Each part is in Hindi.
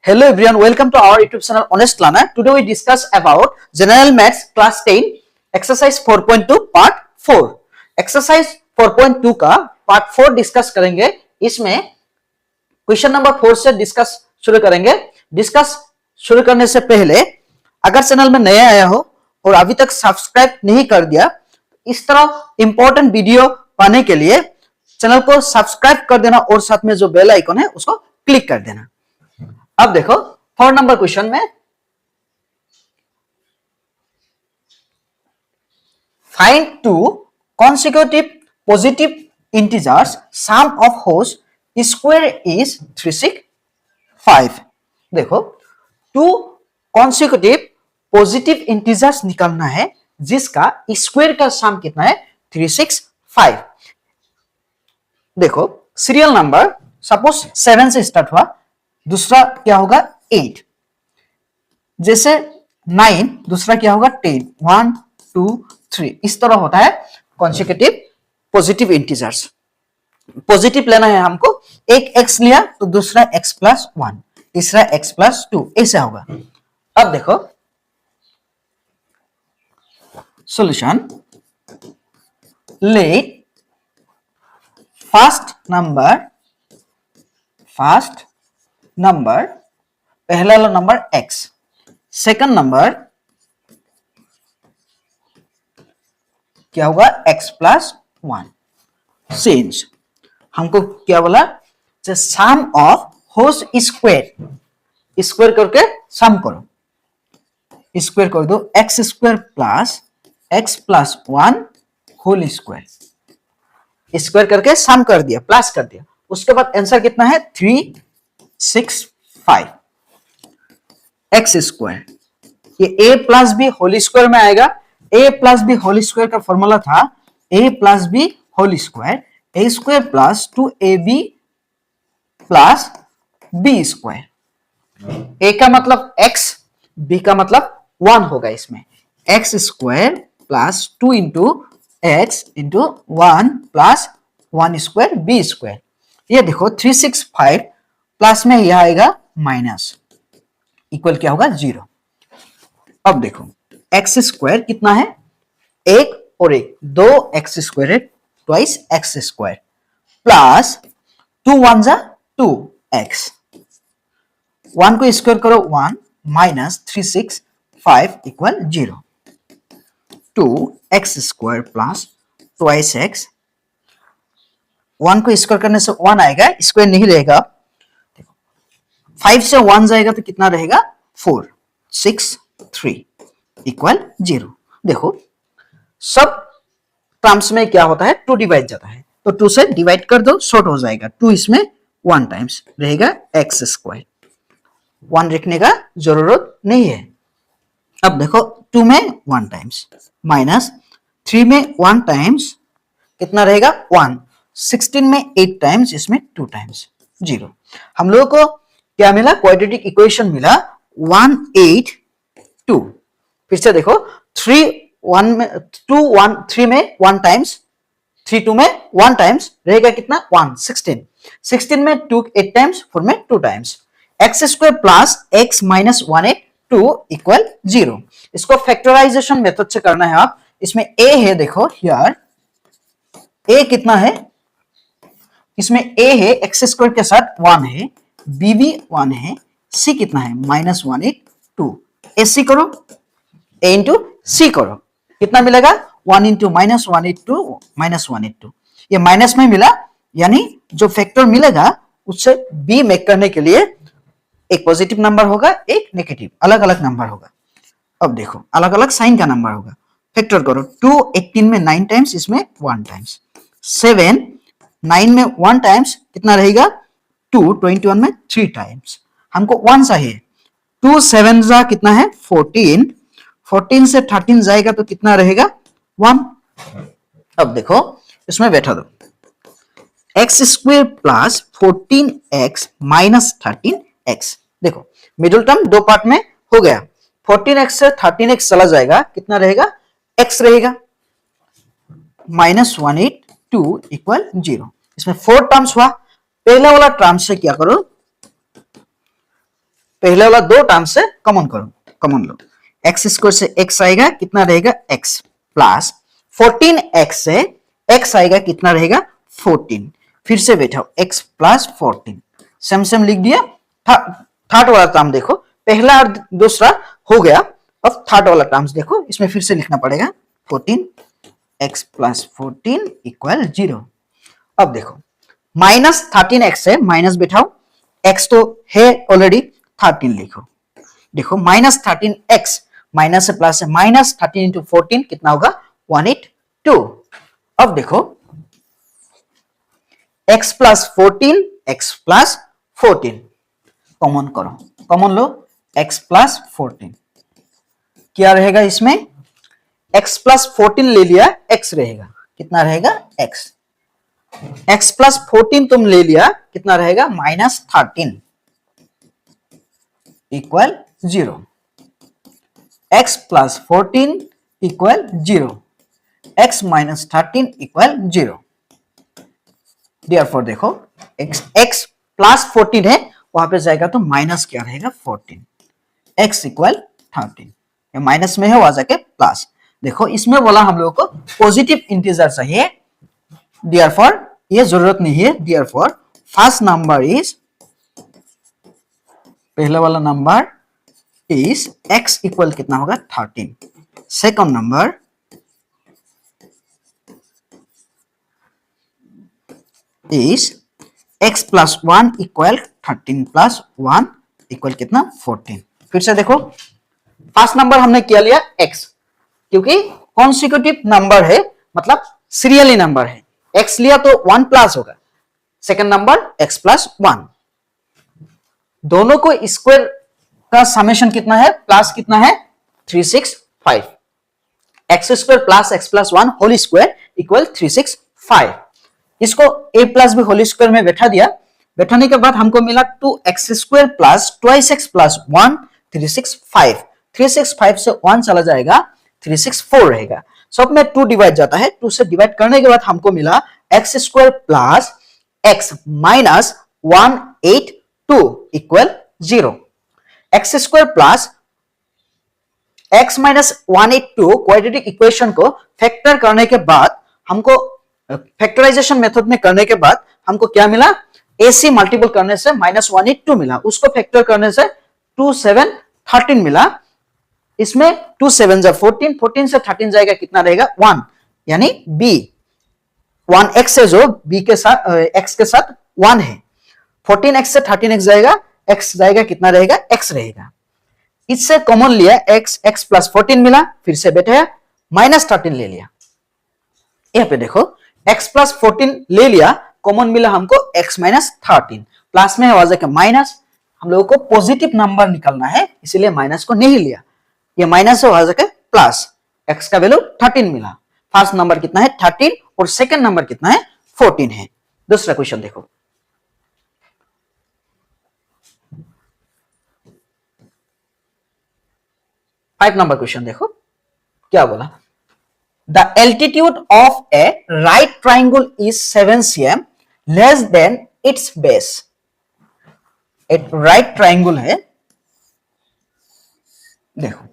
Hello everyone, welcome to our YouTube channel Honest Learner. Today we discuss about General Maths Class 10 Exercise 4.2 Part 4. Exercise 4.2 का Part 4 डिस्कस करेंगे. इसमें क्वेश्चन नंबर 4 से डिस्कस शुरू करेंगे. डिस्कस शुरू करने से पहले अगर चैनल में नया आया हो और अभी तक सब्सक्राइब नहीं कर दिया, इस तरह इंपॉर्टेंट वीडियो पाने के लिए चैनल को सब्सक्राइब कर देना और साथ में जो बेल आइकन है उसको क्लिक कर देना. अब देखो 4 नंबर क्वेश्चन में find two consecutive positive integers sum of whose square is 365. देखो 2 consecutive positive integers निकालना है जिसका स्क्वायर का सम कितना है 365. देखो सीरियल नंबर सपोज 7 से स्टार्ट हुआ, दूसरा क्या होगा 8, जैसे 9 दूसरा क्या होगा 10, 1 2 3 इस तरह होता है कॉन्सेक्यूटिव पॉजिटिव इंटीजर्स. पॉजिटिव लेना है हमको, एक x लिया तो दूसरा x प्लस 1, तीसरा x प्लस 2 ऐसा होगा. अब देखो सॉल्यूशन. लेट फर्स्ट नंबर पहला वाला नंबर x, सेकंड नंबर क्या होगा x प्लस 1. सिंस हमको क्या बोला, सम ऑफ होस स्क्वायर करके सम करो, स्क्वायर कर दो x square plus 1 whole square करके सम कर दिया, प्लस कर दिया. उसके बाद आंसर कितना है 365 x स्क्वायर. ये a plus b whole square में आएगा. a plus b whole square का फॉर्मूला था a plus b whole square, a square plus 2ab plus b square. a का मतलब x, b का मतलब 1 होगा. इसमें x square plus 2 into x into 1 plus 1 square b square. ये देखो 365 प्लस में यह आएगा माइनस, इक्वल क्या होगा 0. अब देखो x स्क्वायर कितना है, 1 और 1 2 x स्क्वायर है, ट्वाइस x स्क्वायर प्लस 2 1 जा 2x, 1 को स्क्वायर करो 1 minus 365 equal 0. 2x square plus twice x, 1 को स्क्वायर करने से 1 आएगा, स्क्वायर नहीं रहेगा. 5 से 1 जाएगा तो कितना रहेगा 4 6 3 इक्वल 0. देखो सब टर्म्स में क्या होता है 2 डिवाइड जाता है, तो 2 से डिवाइड कर दो, शॉर्ट हो जाएगा. 2 इसमें 1 टाइम्स रहेगा x स्क्वायर, 1 रखने का जरूरत नहीं है. अब देखो 2 में 1 टाइम्स माइनस 3 में 1 टाइम्स कितना रहेगा 1, 16 में 8 टाइम्स, इसमें 2 टाइम्स 0. हम लोगों को क्या मिला, क्वाड्रेटिक इक्वेशन मिला 182. फिर से देखो 3 1 में 2 1 3 में 1 टाइम्स, 3 2 में 1 टाइम्स रहेगा कितना 1, 16 में 2 8 टाइम्स, 4 में 2 times. x square plus x minus 182 equal 0. इसको फैक्टराइजेशन मेथड से करना है आप. इसमें a है, देखो हियर a कितना है, इसमें a है x स्क्वायर के साथ 1 है, b भी 1 है, c कितना है माइनस 182. ac करो, a इंटू c करो, कितना मिलेगा 1 इंटू माइनस 182 माइनस 182. ये माइनस में मिला, यानी जो फैक्टर मिलेगा उससे b मेक करने के लिए एक पॉजिटिव नंबर होगा, एक नेगेटिव, अलग अलग नंबर होगा. अब देखो अलग अलग साइन का नंबर होगा. फैक्टर करो 2 18 में 9 टाइम्स, इसमें 1 टाइम्स, 7 9 में 1 टाइम्स कितना रहेगा 2, 21 में 3 टाइम्स. हमको 1 चाहिए. 2 7 जा कितना है 14, 14 से 13 जाएगा तो कितना रहेगा 1. अब देखो इसमें बैठा दो, x square plus 14x minus 13x. देखो मिडिल टर्म 2 पार्ट में हो गया. 14x से 13x चला जाएगा, कितना रहेगा x रहेगा माइनस 182 इक्वल 0. इसमें 4 टर्म्स हुआ. पहला वाला टर्म से क्या करो, पहले वाला दो टर्म से कॉमन करो, कॉमन लो। एक्स स्क्वायर से एक्स आएगा, कितना रहेगा एक्स, प्लस 14x से x आएगा, कितना रहेगा 14। फिर से बैठाओ x प्लस 14, सेम सेम लिख दिया। थर्ड वाला टर्म देखो, पहला और दूसरा हो गया, अब थर्ड वाला टर्म्स देखो, इसमें फिर से लिखना पड़ेगा 14x प्लस 14 इक्वल 0। अब देखो माइनस 13x है, माइनस बैठाओ, x तो है ऑलरेडी, 13 लिखो। देखो माइनस 13x, माइनस से प्लस है, माइनस 13 इंटू 14 कितना होगा 182। अब देखो x plus 14, x plus 14 common करो, कॉमन लो, x प्लस 14 क्या रहेगा इसमें, x प्लस 14 ले लिया, x रहेगा, कितना रहेगा x, x प्लस 14 तुम ले लिया, कितना रहेगा minus 13 equal 0। x plus 14 equal 0, x minus 13 equal 0। Therefore देखो x प्लस 14 है, वहां पे जाएगा तो माइनस क्या रहेगा 14, x इक्वल 13, ये माइनस में है, वहां जाके प्लस। देखो इसमें बोला हम लोगों को पॉजिटिव इंटीजर चाहिए, Therefore ये जरूरत नहीं है। Therefore फर्स्ट नंबर इज, पहला वाला नंबर इज x इक्वल कितना होगा 13, second number is x plus 1 equal 13 plus 1 equal कितना 14। फिर से देखो फर्स्ट नंबर हमने क्या लिया x, क्योंकि कॉन्सिक्यूटिव नंबर है, मतलब सीरियली नंबर है, x लिया तो 1 प्लस होगा, सेकंड नंबर x प्लस 1, दोनों को स्क्वायर का समेशन कितना है, प्लस कितना है 365, x square plus x plus 1 whole square equal 365। इसको a plus b whole square में बैठा दिया, बैठाने के बाद हमको मिला 2x square plus twice x plus 1 365, 365 से 1 चला जाएगा 364 रहेगा, सब में 2 डिवाइड जाता है, 2 से डिवाइड करने के बाद हमको मिला x square plus x minus 182 equal 0। X square plus x minus 182 quadratic equation को फैक्टर करने के बाद हमको, फैक्टराइजेशन मेथड में करने के बाद हमको क्या मिला, AC मल्टीपल करने से माइनस 182 मिला, उसको फैक्टर करने से 2 7 13 मिला, इसमें 2 7 जा 14, 14 से 13 जाएगा, कितना रहेगा 1, यानी B 1x है जो B के साथ x के साथ 1 है, 14x से 13x जाएगा, x जाएगा, कितना रहेगा x रहेगा। इससे कॉमन लिया x, x प्लस 14 मिला, फिर से बैठाया माइनस 13 ले लिया, यहाँ पे देखो x प्लस 14 ले लिया, कॉमन मिला हमको x माइनस 13, प्लस में आवाज है माइनस, हम लोगों को पॉजिटिव नंबर निकालना है, इसीलिए माइनस को नहीं लिया, ये माइनस से आवाज है प्लस, x का वैल्यू 13 मिला, फर्स्ट नंबर कितना है 13 और सेकंड नंबर कितना है 14 है। दूसरा क्वेश्चन देखो, फाइव नंबर क्वेश्चन देखो क्या बोला, the altitude of a right triangle is 7 cm less than its base. एक राइट ट्राइंगल है, देखो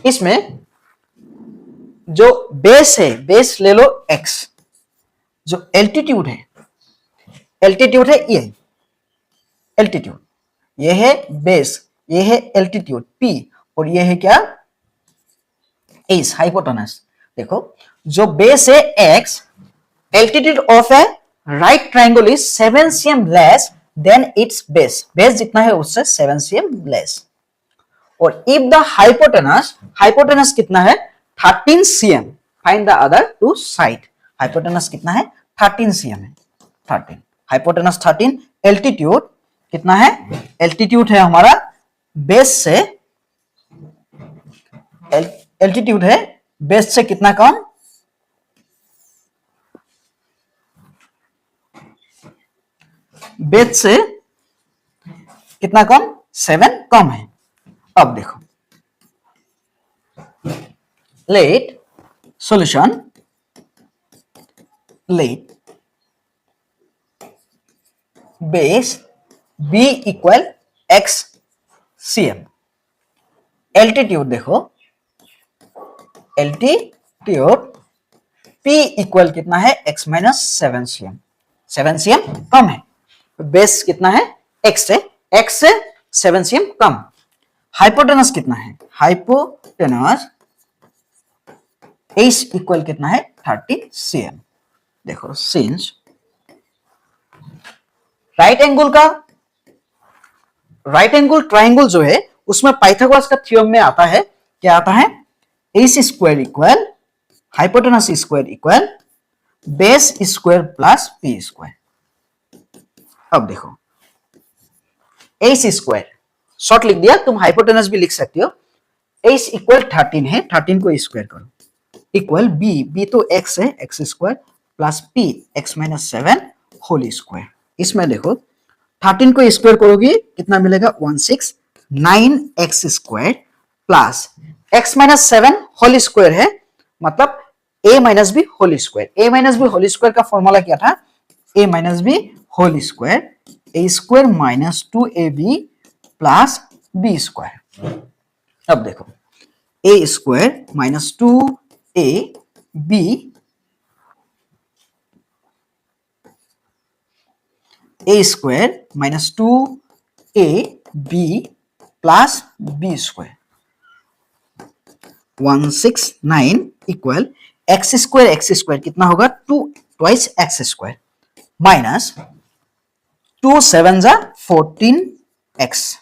इसमें जो बेस है, बेस ले लो x, जो एल्टीट्यूड है, एल्टीट्यूड है ये, एल्टीट्यूड ये है बेस, ये है एल्टीट्यूड p, और ये है क्या इस हाइपोटेनस। देखो जो बेस है x, altitude of a right triangle is 7 cm less than its base, base जितना है उससे 7 cm लेस, और इफ द हाइपोटेनस, हाइपोटेनस कितना है 13 cm, find the other two side, hypotenuse कितना है 13 cm है, 13 हाइपोटेनस 13, एल्टीट्यूड कितना है, एल्टीट्यूड है हमारा बेस से, एल्टीट्यूड है बेस से कितना कम, बेस से कितना कम 7 कम है। अब देखो let solution, let base b equal x cm। Altitude देखो, एल्टीट्यूड p इक्वल कितना है x माइनस 7 cm। 7 cm कम है, बेस कितना है x से 7 cm कम। हाइपोटेनस कितना है, हाइपोटेनस h इक्वल कितना है 30 cm। देखो सिंस राइट एंगल ट्राइंगल जो है उसमें पाइथागोरस का थ्योरम में आता है, क्या आता है, S square equal hypotenuse square equal base square plus P square. अब देखो एस स्क्वायर शॉर्ट लिख दिया, तुम हाइपोटेनस भी लिख सकते हो। एस इक्वल 13 है, 13 को स्क्वायर करो इक्वल बी तो एक्स है, x square plus p x minus 7 whole square. इसमें देखो 13 को स्क्वायर करोगे कितना मिलेगा 169 x square plus x minus 7 whole square है, मतलब a minus b whole square. a minus b whole square का फॉर्मूला क्या था, a minus b whole square, a square minus 2ab plus b square. अब देखो a square minus 2ab a square minus 2ab plus b square 169 equal x square कितना होगा 2 ट्वाइस एक्स स्क्वायर माइनस 2 7 जा 14 एक्स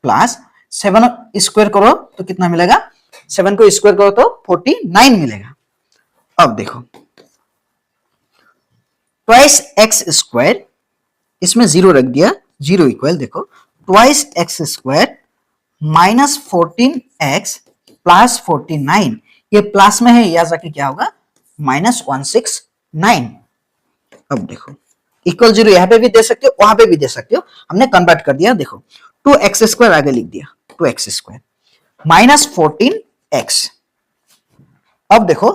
प्लस 7 स्क्वायर करो तो कितना मिलेगा, 7 को स्क्वायर करो तो 49 मिलेगा। अब देखो ट्वाइस एक्स स्क्वायर, इसमें जीरो रख दिया, जीरो इक्वल देखो twice X square minus 14 x plus 49, ये प्लस में है, यहां जाके क्या होगा माइनस 169। अब देखो इक्वल जीरो यहां पे भी दे सकते हो, वहां पे भी दे सकते हो, हमने कन्वर्ट कर दिया। देखो 2x स्क्वायर आगे लिख दिया, 2x स्क्वायर माइनस 14x। अब देखो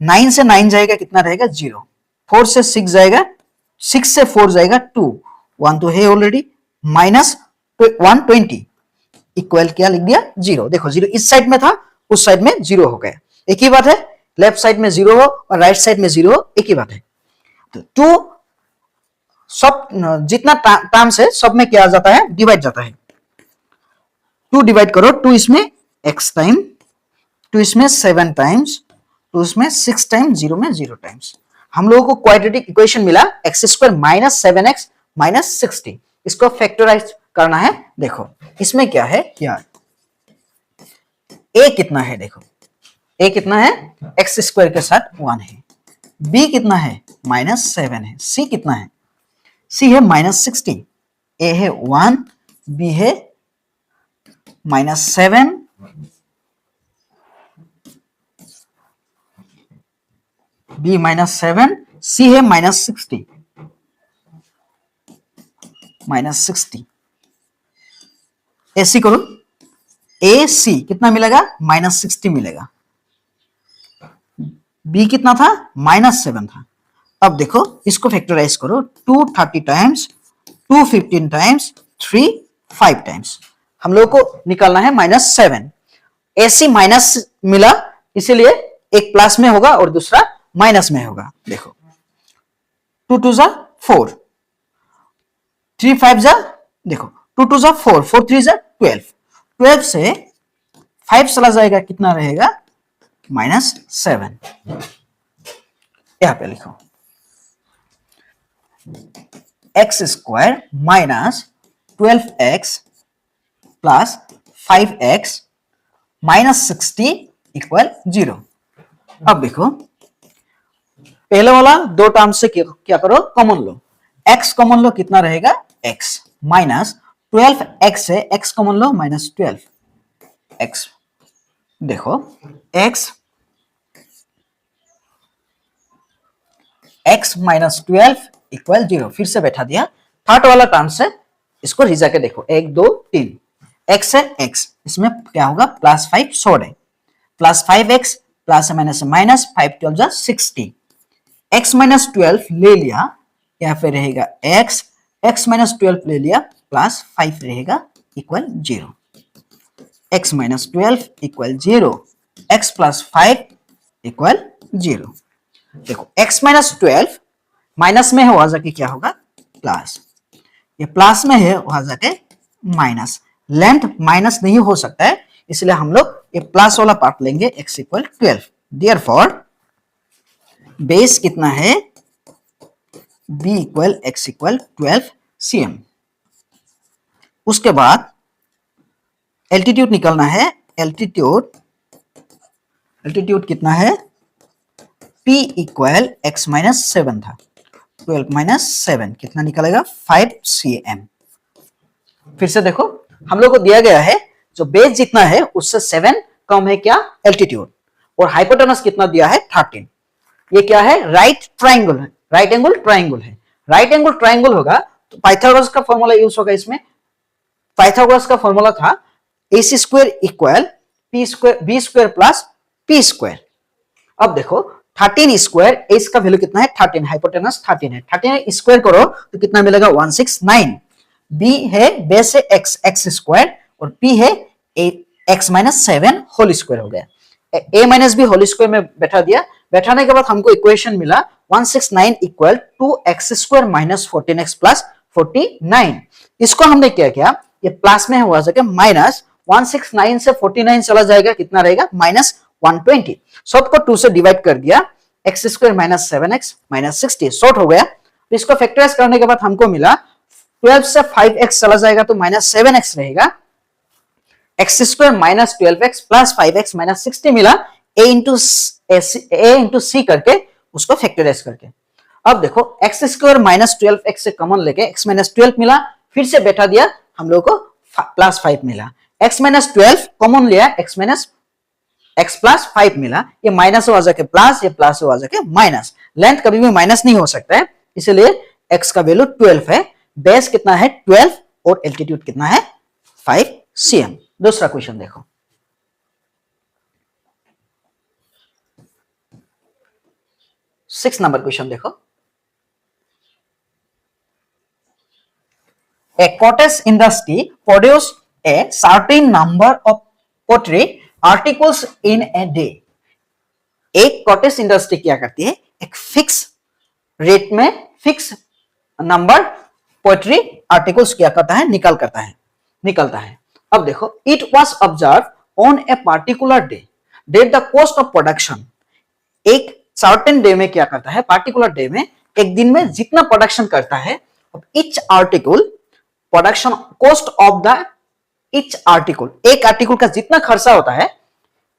9 से 9 जाएगा कितना रहेगा 0, 4 से 6 जाएगा, 6 से 4 जाएगा 2, 1 तो है ऑलरेडी, माइनस 120 इक्वल क्या लिख दिया 0। देखो 0 इस साइड में था, उस साइड में 0 हो गया, एक ही बात है। लेफ्ट साइड में 0 हो और राइट साइड में 0 हो, एक ही बात है। तो 2 सब जितना टर्म्स है सब में क्या आ जाता है, डिवाइड जाता है। 2 डिवाइड करो, 2 इसमें x टाइम, 2 इसमें 7 टाइम्स, 2 इसमें 6 टाइम्स, 0 में 0 टाइम्स। हम लोगों को क्वाड्रेटिक इक्वेशन मिला x square minus 7x minus 60, इसको फैक्टराइज करना है। देखो इसमें क्या है यार, a कितना है, देखो a कितना है एक्स स्क्वायर के साथ 1 है, b कितना है माइनस 7 है, c कितना है, c है माइनस 60, a है 1, b है माइनस 7, b माइनस 7, c है माइनस 60, माइनस 60। ऐसी करो ए सी कितना मिलेगा माइनस 60 मिलेगा, बी कितना था माइनस 7 था। अब देखो इसको फैक्टराइज करो, 230 टाइम्स, 215 टाइम्स, 3 5 टाइम्स, हम लोग को निकालना है माइनस 7। ऐसी माइनस मिला इसीलिए एक प्लस में होगा और दूसरा माइनस में होगा। देखो 2 2 जा 4, 3 5 जा, देखो 2 2 जा 4, 4 3 जा 12, 12 से 5 चला जाएगा कितना रहेगा माइनस 7। यहां पे लिखो x square minus 12x plus 5x minus 60 equal 0। अब देखो पहले वाला दो टर्म से क्या करो कॉमन लो, x कॉमन लो कितना रहेगा x माइनस 12x से x कॉमन लो माइनस 12x। देखो x माइनस 12 इक्वल 0, फिर से बैठा दिया। थर्ड वाला टर्म से इसको रिजा के देखो 1 2 3, x है x, इसमें क्या होगा प्लस 5 छोड़ है, plus 5x plus minus minus 5 12 जा 60, x माइनस 12 ले लिया, यहाँ पे रहेगा x, x माइनस 12 ले लिया प्लस 5 रहेगा equal 0। x minus 12 equal 0, x plus 5 equal 0। देखो x माइनस 12 माइनस में है, वहां जाके क्या होगा प्लस, ये प्लस में है वहां जाके माइनस, लेंथ माइनस नहीं हो सकता है, इसलिए हम लोग ये प्लस वाला पार्ट लेंगे, x इक्वल 12। देयरफॉर बेस कितना है, b equal x equal 12 cm। उसके बाद एल्टीट्यूड निकलना है, एल्टीट्यूड कितना है, p इक्वल x माइनस 7 था, 12 माइनस 7 कितना निकलेगा 5 cm। फिर से देखो हम लोग को दिया गया है जो बेस जितना है उससे 7 कम है क्या एल्टीट्यूड, और हाइपोटेनस कितना दिया है 13। ये क्या है, राइट ट्राइंगल है, राइट एंगल ट्राइंगल है। राइट एंगल ट्राइंगल होगा तो पाइथागोरस का फॉर्मूला यूज होगा इसमें। पाइथागोरस का फॉर्मूला था AC square equal P square B square plus P square. अब देखो 13 स्क्वायर, एस का वैल्यू कितना है 13, हाइपोटेनस 13 है, 13 स्क्वायर करो तो कितना मिलेगा 169। बी है बेस है x स्क्वायर और p है x माइनस 7 होल स्क्वायर हो गया। a minus b whole square में बैठा दिया, बैठाने के बाद हमको इक्वेशन मिला 169 equal 2x square minus 14x plus 49। इसको हमने क्या किया, ये प्लस में हुआ सके माइनस 169 से 49 चला जाएगा, कितना रहेगा माइनस 120। सबको 2 से डिवाइड कर दिया, x square minus 7x minus 60 short हो गया। तो इसको फैक्टराइज करने के बाद हमको मिला 12 से 5x चला जाएगा तो माइनस 7x रहेगा, x square minus 12x plus 5x minus 60 मिला, a इंटू सी करके उसको फैक्टराइज करके। अब देखो x स्क्वायर माइनस 12x से कॉमन लेके x माइनस 12 मिला, फिर से बैठा दिया हम लोग को प्लस 5 मिला, x माइनस 12 कॉमन लिया, x माइनस x प्लस 5 मिला, ये माइनस हो जाके प्लस, ये प्लस हो जाके माइनस, लेंथ कभी भी माइनस नहीं हो सकता है, इसलिए x का वैल्यू 12 है, बेस कितना है 12 और एल्टीट्यूड कितना है 5 cm। दूसरा क्वेश्चन देखो, सिक्स नंबर क्वेश्चन देखो। A cottage industry produce a certain number of pottery articles in a day। एक कॉटेज इंडस्ट्री क्या करती है, एक फिक्स रेट में फिक्स नंबर पोएट्री आर्टिकल्स क्या करता है, निकलता है। अब देखो it was observe on a particular day that the cost of production, एक सर्टेन डे में क्या करता है, पार्टिकुलर डे में एक दिन में जितना प्रोडक्शन करता है, each article production cost of the each article, एक आर्टिकल का जितना खर्चा होता है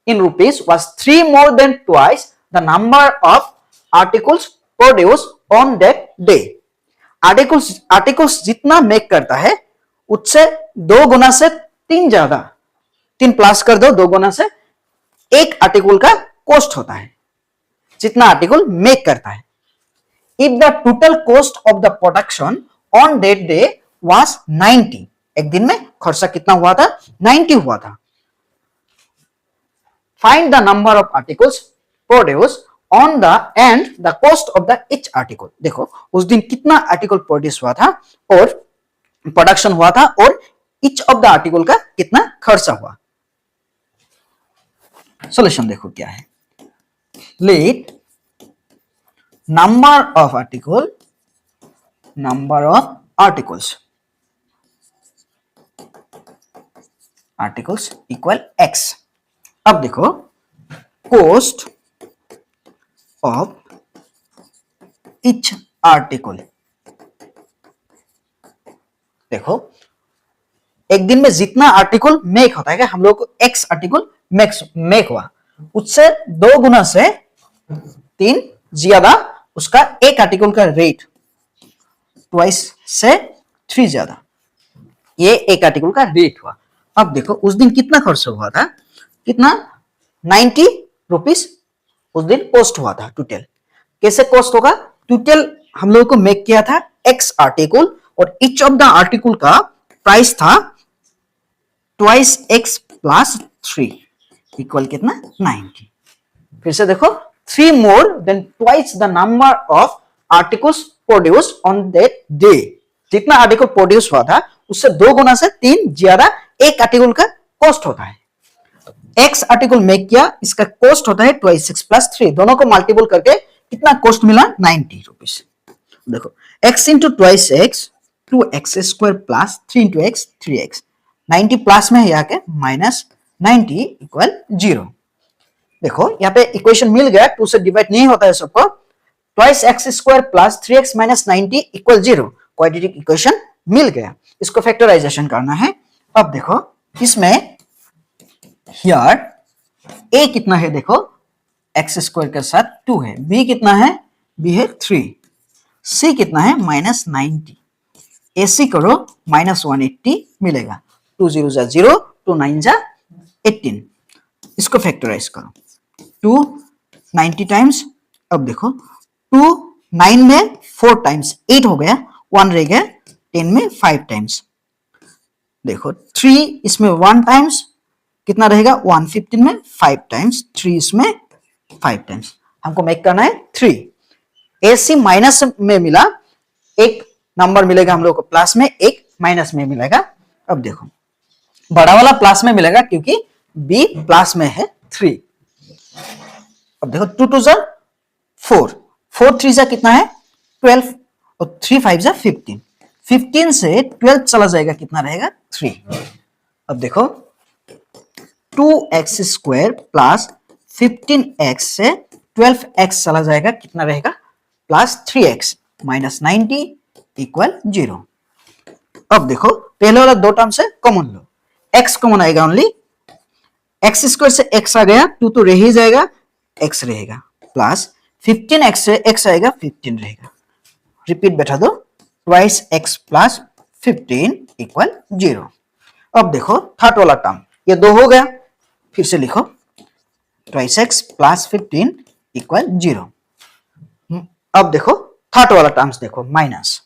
in rupees was 3 more than twice the number of articles produced on that day। Articles जितना मेक करता है उससे 2 गुना से 3 ज्यादा, 3 प्लस कर दो 2 गुना से, एक आर्टिकल का कॉस्ट होता है जितना आर्टिकल मेक करता है। If the total cost of the production on that day was 90, एक दिन में खर्चा कितना हुआ था 90 हुआ था। Find the number of articles produced on the and the cost of the each article। देखो उस दिन कितना आर्टिकल प्रोड्यूस हुआ था और प्रोडक्शन हुआ था और each of the आर्टिकल का कितना खर्चा हुआ। सॉल्यूशन देखो क्या है, let number of articles equal x। अब देखो कॉस्ट ऑफ ईच आर्टिकल, देखो एक दिन में जितना आर्टिकल मेक होता है, हम लोग को x आर्टिकल मेक हुआ, उससे 2 गुना से 3 ज्यादा उसका एक आर्टिकल का रेट, ट्वाइस से 3 ज्यादा, ये एक आर्टिकल का रेट हुआ। अब देखो उस दिन कितना खर्च हुआ था, कितना 90 रुपीस उस दिन कॉस्ट हुआ था टोटल। कैसे कॉस्ट होगा, टोटल हम लोगों को मेक किया था x आर्टिकल और ईच ऑफ द आर्टिकल का प्राइस था ट्वाइस x प्लस 3 इक्वल कितना 90। फिर से देखो 3 more than twice the number of articles produced on that day, जितना आर्टिकल प्रोड्यूस हुआ था उससे 2 गुना से 3 ज्यादा एक आर्टिकल का कॉस्ट होता है। एक्स आर्टिकल मेक किया, इसका कॉस्ट होता है ट्वाइस एक्स प्लस 3, दोनों को मल्टीपल करके कितना कॉस्ट मिला 90 रुपीज। देखो x into twice x 2x square plus 3 into x 3x, 90 plus में है यहाँ के माइनस 90 इक्वल 0। देखो यहाँ पे इक्वेशन मिल गया, 2 से डिवाइड नहीं होता है सबको, twice X square plus 3x minus 90 equal 0, quadratic equation मिल गया। इसको फैक्टराइजेशन करना है। अब देखो इसमें हियर a कितना है, देखो एक्स स्क्वायर के साथ 2 है, b कितना है, b है 3, c कितना है माइनस 90, ac करो माइनस 180 मिलेगा, 2 0 जा 0, 2 9 जा 18, इसको फैक्टराइज करो 2 90 टाइम्स। अब देखो 2 9 में 4 टाइम्स 8 हो गया, 1 रह गया, 10 में 5 टाइम्स। देखो 3 इसमें 1 टाइम्स कितना रहेगा 1, 15 में 5 टाइम्स, 3 इसमें 5 टाइम्स, हमको मेक करना है 3। AC माइनस में मिला, एक नंबर मिलेगा हम लोग को प्लस में, एक माइनस में मिलेगा। अब देखो बड़ा वाला प्लस में मिलेगा क्योंकि B प्लस में है 3। अब देखो 2 2 जा 4, 4 3 जा कितना है 12 और 3 5 जा 15, 15 से 12 चला जाएगा कितना रहेगा 3। अब देखो 2x स्क्वायर प्लस 15x से 12x चला जाएगा कितना रहेगा प्लस 3x माइनस 90 इक्वल 0। अब देखो पहले वाला दो टर्म से कॉमन लो, x कॉमन आएगा ओनली, x स्क्वायर से x आ गया, 2 तो रह ही जाएगा, x रहेगा प्लस 15x से x आएगा 15 रहेगा, रिपीट बैठा दो, ट्वाइस x प्लस 15 इक्वल 0। अब देखो थर्ड वाला टर्म, ये 2 हो गया, फिर से लिखो ट्वाइस x प्लस 15 इक्वल 0। अब देखो थर्ड वाला टर्म्स देखो माइनस,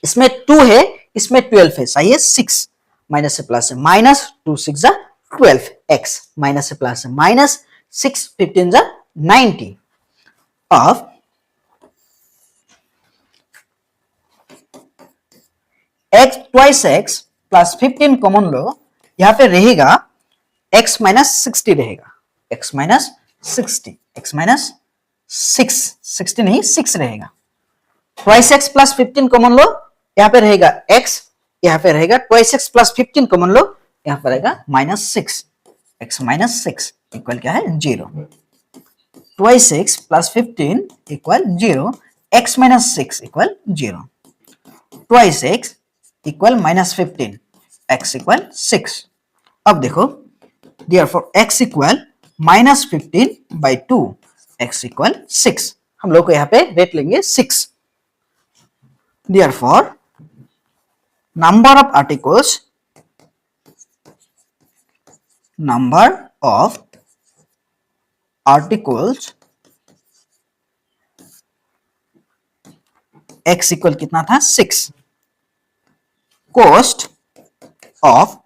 इसमें 2 है, इसमें 12 है, सही है 6, माइनस से प्लस है, माइनस 2 6 जा 12, x माइनस से प्लस है, माइनस 6 15 जा 90। अब x twice x plus 15 common लो, यहां पे रहेगा x माइनस 60 रहेगा, x माइनस 60, x माइनस 60 नहीं 6 रहेगा, ट्वाइस x प्लस 15 कॉमन लो, यहां पे रहेगा x, यहां पे रहेगा ट्वाइस x प्लस 15 कॉमन लो, यहां पर रहेगा माइनस 6, x माइनस 6 इक्वल क्या है 0, twice x plus 15 equal 0, x minus 6 equal 0, twice x equal minus 15, x equal 6। अब देखो therefore x equal minus 15 by 2, x equal 6, हम लोग को यहाँ पे रेट लेंगे 6। therefore number of articles x equal कितना था 6, cost of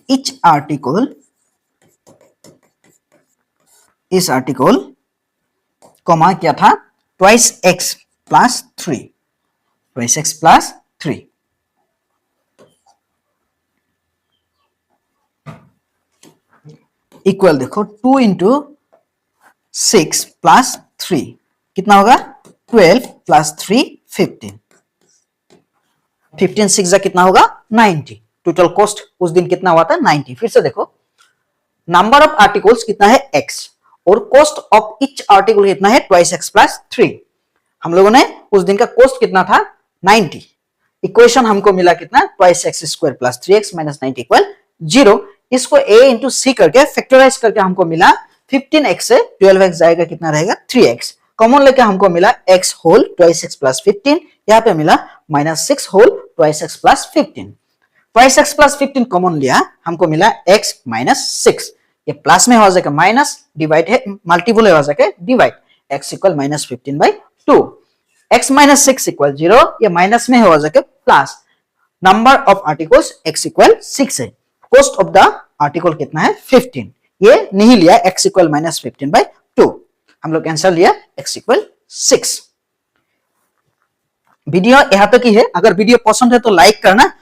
each article इस आर्टिकल कॉमा क्या था twice x plus 3, twice x plus 3, equal देखो 2 इंटू 6 प्लस 3 कितना होगा 12 प्लस 3 15, 15 6 कितना होगा 90, टोटल कॉस्ट उस दिन कितना हुआ था 90। फिर से देखो नंबर ऑफ आर्टिकल्स कितना है x और कॉस्ट ऑफ ईच आर्टिकल कितना है ट्वाइस x प्लस 3, हम लोगों ने उस दिन का कॉस्ट कितना था 90, इक्वेशन हमको मिला कितना twice x square plus 3x minus 90 equal 0, इसको a इंटू सी करके फैक्टराइज करके हमको मिला 15x से 12x जाएगा कितना रहेगा 3x, कॉमन लेके हमको मिला x whole twice x plus 15, यहाँ पे मिला minus 6 whole twice x plus 15, twice x plus 15 common लिया हमको मिला x माइनस 6, ये प्लस में हो जाएगा माइनस, डिवाइड है मल्टीपल हो जाएगा divide, x equal minus 15 by 2, x minus 6 equal 0, ये माइनस में हो जाएगा plus, number of articles x equal 6 है, कॉस्ट ऑफ द आर्टिकल कितना है 15, ये नहीं लिया x इक्वल माइनस 15 बाई 2, हम लोग आंसर लिया x इक्वल 6। वीडियो यहाँ तक ही है, अगर वीडियो पसंद है तो लाइक करना